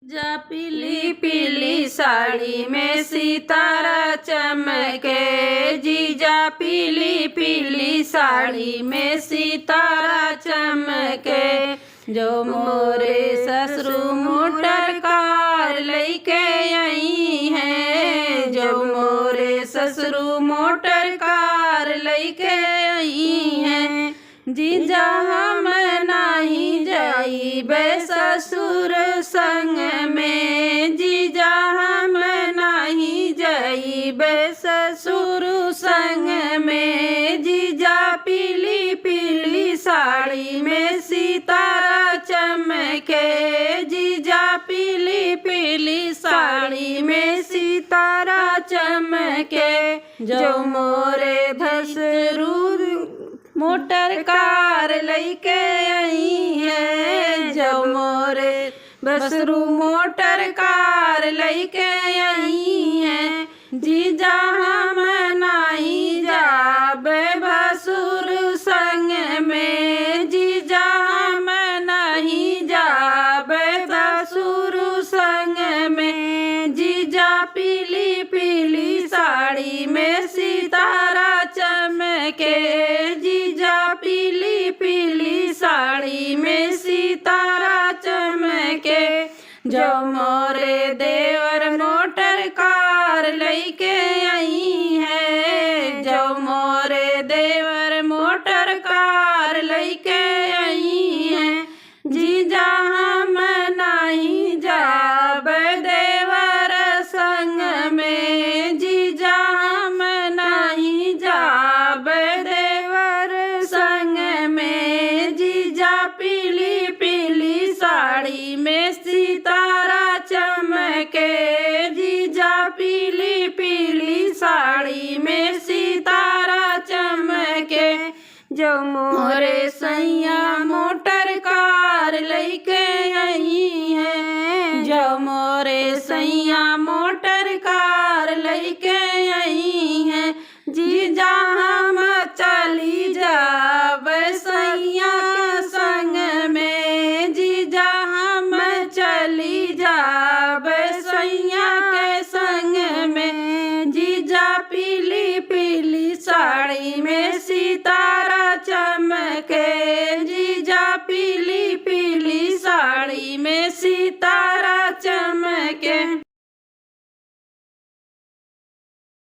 जा पीली पीली साड़ी में सितारा चमके, जीजा पीली पीली साड़ी में सितारा चमके। जो मोरे ससुर मोटर कार लेके आई है, जो मोरे ससुर मोटर कार लेके आई है। जीजा हम नहीं जाइबे ससुर संग में, जीजा हम नहीं जाइबे ससुर संग में। जीजा पीली पीली साड़ी में सितारा चमके, जीजा पीली पीली साड़ी में सितारा चमके। जो मोरे भसरू मोटर कार लेके आई है, जो मोरे भसरू मोटर कार लेके आई है। जीजा हम नहीं जाबे भसुर संग में, जीजा हम नहीं जाबे भसुर संग में। जीजा पीली पीली साड़ी में सितारा चमके, जीजा पीली पीली साड़ी में सितारा चमके। जो मोरे देवर मोटर कार लेके आई है, जो मोरे देवर मोटर कार लेके आई है। जीजा हम नहीं जाबे देवर संग में, जीजा हम नहीं जाबे देवर संग में। जीजा पीली पीली साड़ी में सितारा चमके, जीजा पीली पीली साड़ी में सितारा चमके। जो मोरे सैया मोटर कार लेके आई है, जो मोरे सैया मोटर कार लेके आई है। जीजा हम चली जाबे सैया संग में, जीजा हम चली जाबे सैया के संग में। जीजा पीली पीली साड़ी में सितारा चमके, जीजा पीली पीली साड़ी में सितारा चमके।